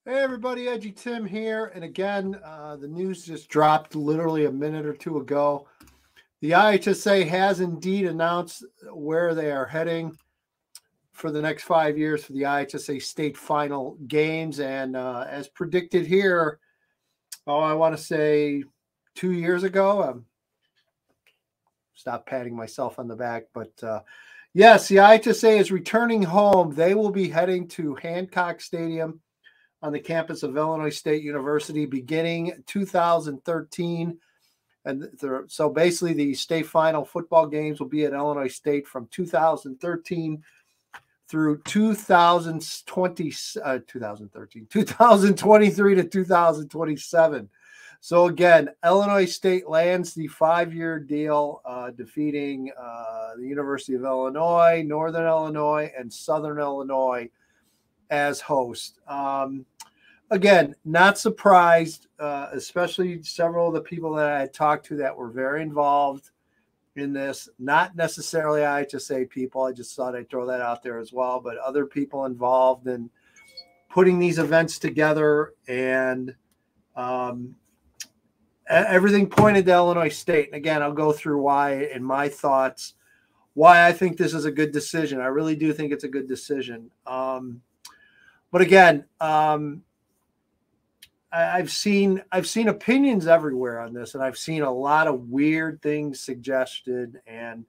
Hey everybody, Edgy Tim here. And again, the news just dropped literally a minute or two ago. The IHSA has indeed announced where they are heading for the next 5 years for the IHSA state final games. And as predicted here, I want to say 2 years ago, stop patting myself on the back, but yes, the IHSA is returning home. They will be heading to Hancock Stadium on the campus of Illinois State University beginning 2013. And so basically, the state final football games will be at Illinois State from 2013 through 2023 to 2027. So again, Illinois State lands the 5-year deal, defeating the University of Illinois, Northern Illinois, and Southern Illinois as host. Again, not surprised, especially several of the people that I had talked to that were very involved in this. Not necessarily IHSA people. I just thought I'd throw that out there as well, but other people involved in putting these events together, and everything pointed to Illinois State. And again, I'll go through why and my thoughts, why I think this is a good decision. I really do think it's a good decision. But again, I've seen opinions everywhere on this, and I've seen a lot of weird things suggested, and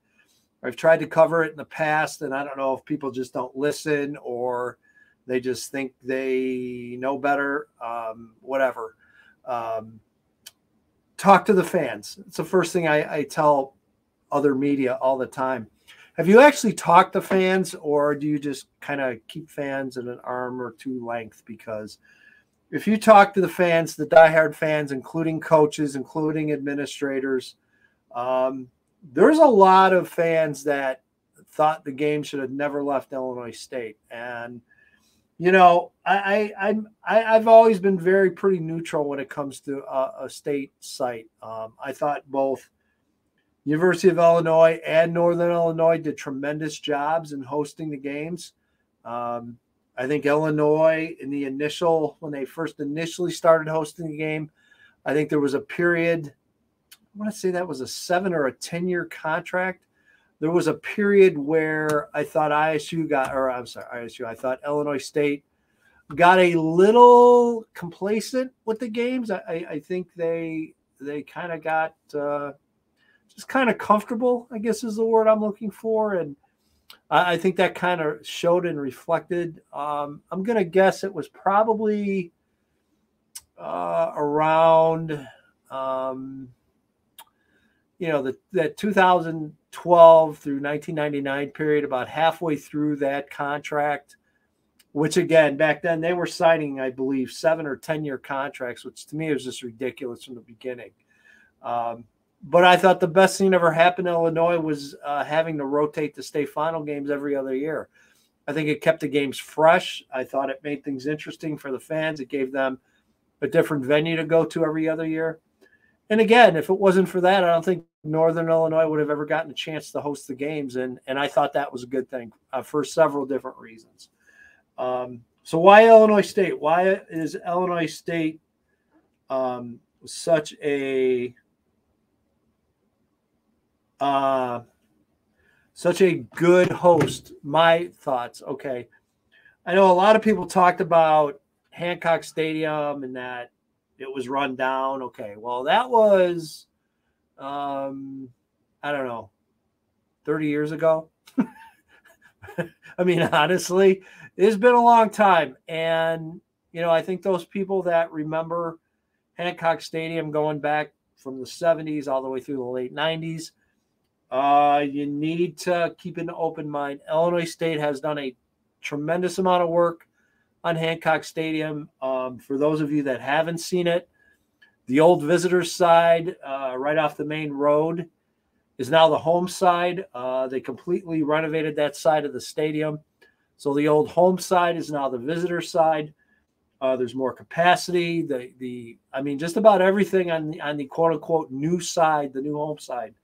I've tried to cover it in the past, and I don't know if people just don't listen or they just think they know better. Whatever. Talk to the fans. It's the first thing I tell other media all the time. Have you actually talked to fans, or do you just kind of keep fans at an arm or two length? Because if you talk to the fans, the diehard fans, including coaches, including administrators, there's a lot of fans that thought the game should have never left Illinois State. And, you know, I've always been pretty neutral when it comes to a state site. I thought both University of Illinois and Northern Illinois did tremendous jobs in hosting the games. I think Illinois when they first initially started hosting the game, I think there was a period, I want to say that was a 7 or a 10-year contract. There was a period where I thought I thought Illinois State got a little complacent with the games. I think they kind of got just kind of comfortable, I guess is the word I'm looking for. And I think that kind of showed and reflected. I'm going to guess it was probably around, that 2012 through 1999 period, about halfway through that contract, which again, back then they were signing, I believe, 7 or 10-year contracts, which to me was just ridiculous from the beginning. But I thought the best thing that ever happened in Illinois was having to rotate the state final games every other year. I think it kept the games fresh. I thought it made things interesting for the fans. It gave them a different venue to go to every other year. And again, if it wasn't for that, I don't think Northern Illinois would have ever gotten a chance to host the games. And I thought that was a good thing for several different reasons. So why Illinois State? Why is Illinois State such a good host? My thoughts. Okay. I know a lot of people talked about Hancock Stadium and that it was run down. Okay. Well, that was, I don't know, 30 years ago. I mean, honestly, it's been a long time. And, I think those people that remember Hancock Stadium going back from the 70s all the way through the late 90s, you need to keep an open mind. Illinois State has done a tremendous amount of work on Hancock Stadium. For those of you that haven't seen it, the old visitors side, right off the main road, is now the home side. They completely renovated that side of the stadium. So the old home side is now the visitor side. There's more capacity. Just about everything on the quote unquote new side, the new home side,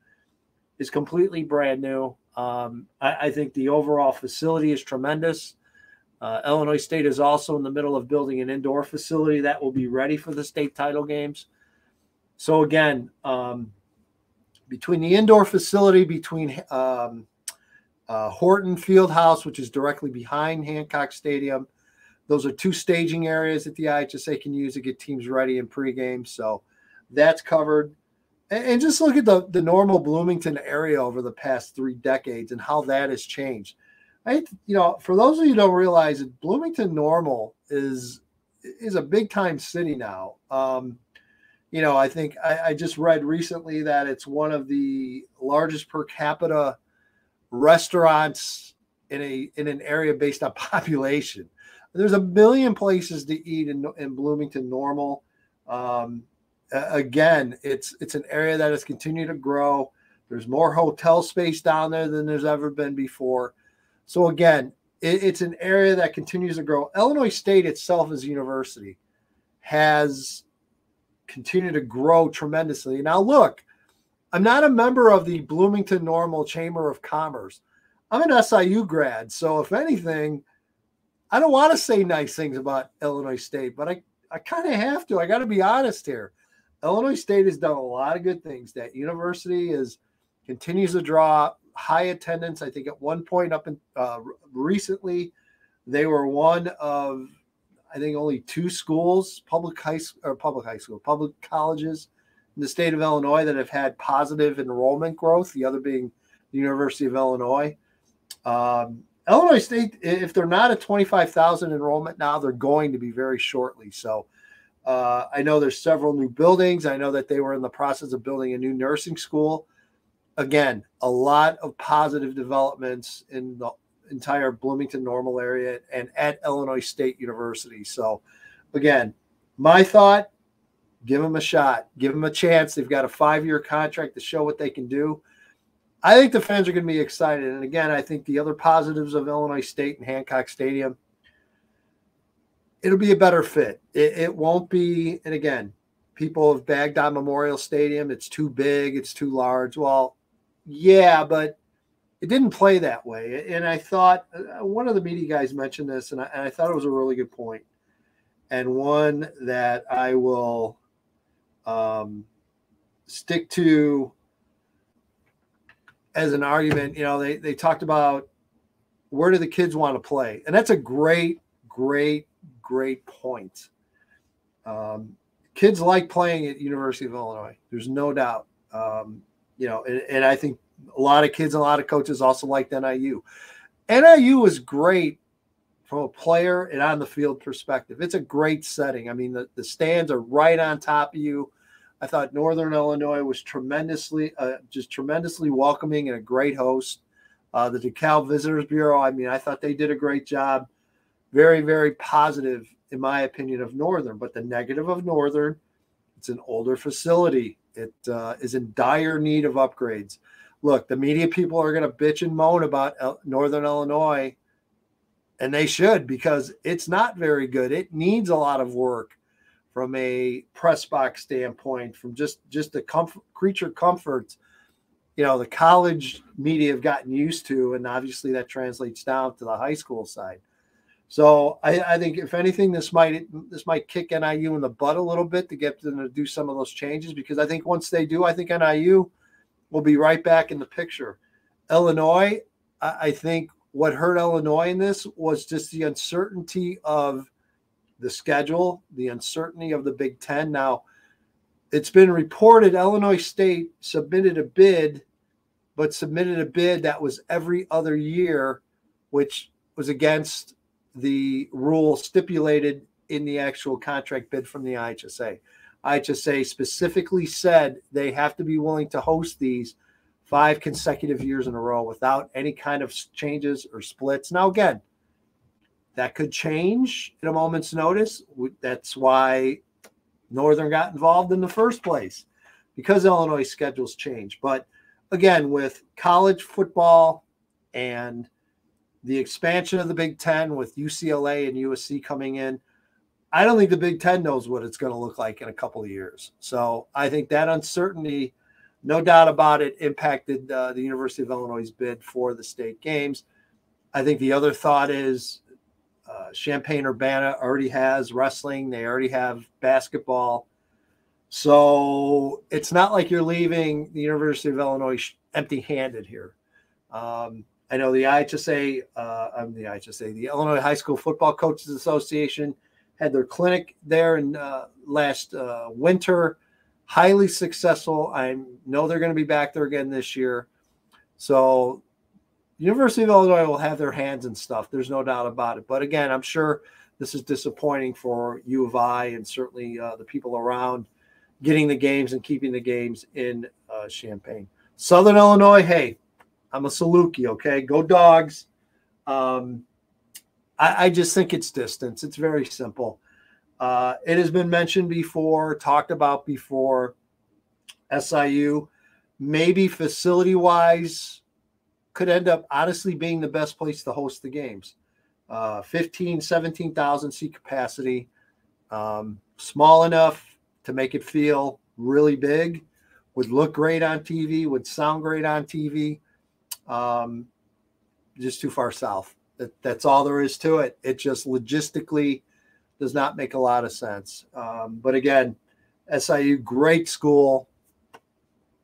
is completely brand new. I think the overall facility is tremendous. Illinois State is also in the middle of building an indoor facility that will be ready for the state title games. So again, between the indoor facility, between Horton Fieldhouse, which is directly behind Hancock Stadium, those are two staging areas that the IHSA can use to get teams ready in pregame. So that's covered. And just look at the normal Bloomington area over the past 3 decades and how that has changed. For those of you who don't realize it, Bloomington Normal is a big time city now. I think I just read recently that it's one of the largest per capita restaurants in an area based on population. There's 1 million places to eat in Bloomington Normal. Again, it's an area that has continued to grow. There's more hotel space down there than there's ever been before. So again, it's an area that continues to grow. Illinois State itself as a university has continued to grow tremendously. Now look, I'm not a member of the Bloomington Normal Chamber of Commerce. I'm an SIU grad. So if anything, I don't want to say nice things about Illinois State, but I kind of have to. I got to be honest here. Illinois State has done a lot of good things. That university continues to draw high attendance. I think at one point recently, they were one of, I think, only 2 schools, public colleges in the state of Illinois that have had positive enrollment growth, the other being the University of Illinois. Illinois State, if they're not at 25,000 enrollment now, they're going to be very shortly. So I know there's several new buildings. I know that they were in the process of building a new nursing school. Again, a lot of positive developments in the entire Bloomington Normal area and at Illinois State University. So again, my thought, give them a shot, give them a chance. They've got a 5-year contract to show what they can do. I think the fans are going to be excited. And again, I think the other positives of Illinois State and Hancock Stadium, it'll be a better fit. It won't be, and again, people have bagged on Memorial Stadium. It's too big. It's too large. Well, yeah, but it didn't play that way. And I thought one of the media guys mentioned this, and I thought it was a really good point, and one that I will stick to as an argument. They talked about where do the kids want to play, and that's a great point. Kids like playing at University of Illinois. There's no doubt. And I think a lot of kids and a lot of coaches also liked NIU. NIU was great from a player and on the field perspective. It's a great setting. I mean, the stands are right on top of you. I thought Northern Illinois was tremendously welcoming and a great host. The DeKalb Visitors Bureau, I thought they did a great job. Very, very positive, in my opinion, of Northern. But the negative of Northern, it's an older facility. It is in dire need of upgrades. Look, the media people are going to bitch and moan about Northern Illinois, and they should, because it's not very good. It needs a lot of work from a press box standpoint, from just the creature comforts, the college media have gotten used to, and obviously that translates down to the high school side. So I think, if anything, this might kick NIU in the butt a little bit to get them to do some of those changes, because I think once they do, I think NIU will be right back in the picture. Illinois, I think what hurt Illinois in this was just the uncertainty of the schedule, the uncertainty of the Big Ten. Now, it's been reported Illinois State submitted a bid that was every other year, which was against the rule stipulated in the actual contract bid from the IHSA. IHSA specifically said they have to be willing to host these 5 consecutive years in a row without any kind of changes or splits. Now, again, that could change at a moment's notice. That's why Northern got involved in the first place, because Illinois' schedules change. But again, with college football and the expansion of the Big Ten with UCLA and USC coming in, I don't think the Big Ten knows what it's going to look like in a couple of years. So I think that uncertainty, no doubt about it, impacted the University of Illinois' bid for the state games. I think the other thought is Champaign-Urbana already has wrestling. They already have basketball. So it's not like you're leaving the University of Illinois empty-handed here. I know the IHSA, the Illinois High School Football Coaches Association, had their clinic there in last winter. Highly successful. I know they're going to be back there again this year. So University of Illinois will have their hands in stuff. There's no doubt about it. But again, I'm sure this is disappointing for U of I and certainly the people around getting the games and keeping the games in Champaign. Southern Illinois, hey, I'm a Saluki, okay? Go Dogs. I just think it's distance. It's very simple. It has been mentioned before, talked about before. SIU, maybe facility-wise, could end up honestly being the best place to host the games. 15, 17,000 seat capacity, small enough to make it feel really big, would look great on TV, would sound great on TV. Just too far south. That's all there is to it. It just logistically does not make a lot of sense. But again, SIU, great school.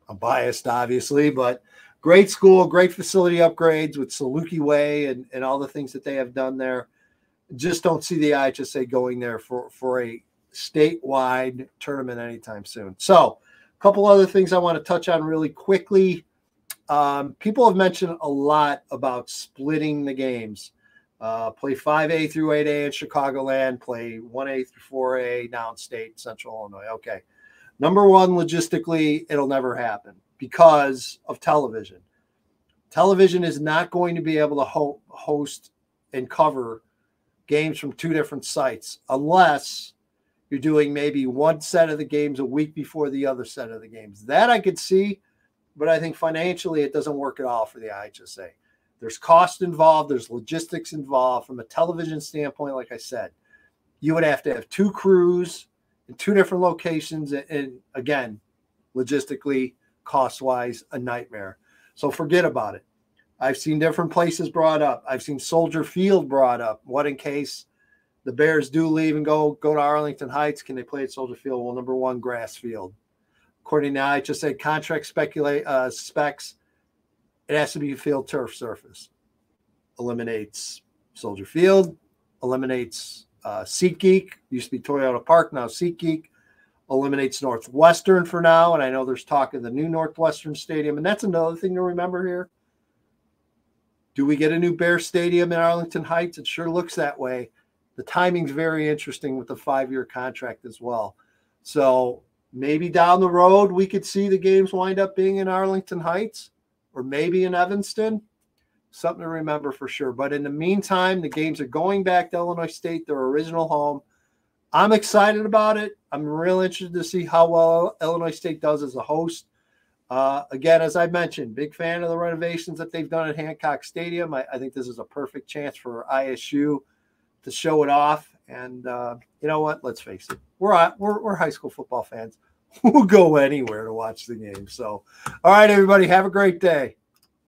I'm biased, obviously, but great school, great facility upgrades with Saluki Way and all the things that they have done there. Just don't see the IHSA going there for a statewide tournament anytime soon. So a couple other things I want to touch on really quickly. People have mentioned a lot about splitting the games. Play 5A through 8A in Chicagoland, play 1A through 4A downstate, Central Illinois. Okay. Number one, logistically, it'll never happen because of television. Television is not going to be able to host and cover games from two different sites unless you're doing maybe one set of the games a week before the other set of the games. That I could see, but I think financially it doesn't work at all for the IHSA. There's cost involved. There's logistics involved. From a television standpoint, like I said, you would have to have two crews in two different locations. And again, logistically, cost-wise, a nightmare. So forget about it. I've seen different places brought up. I've seen Soldier Field brought up. What in case the Bears do leave and go to Arlington Heights? Can they play at Soldier Field? Well, number one, grass field. According to IHSA contract specs, it has to be a field turf surface. Eliminates Soldier Field, eliminates SeatGeek. Used to be Toyota Park, now SeatGeek. Eliminates Northwestern for now, and I know there's talk of the new Northwestern Stadium, and that's another thing to remember here. Do we get a new Bear Stadium in Arlington Heights? It sure looks that way. The timing's very interesting with the 5-year contract as well. So maybe down the road we could see the games wind up being in Arlington Heights or maybe in Evanston. Something to remember for sure. But in the meantime, the games are going back to Illinois State, their original home. I'm excited about it. I'm real interested to see how well Illinois State does as a host. Again, as I mentioned, big fan of the renovations that they've done at Hancock Stadium. I think this is a perfect chance for ISU to show it off. And you know what? Let's face it. We're high school football fans. We'll go anywhere to watch the game. So, all right, everybody, have a great day.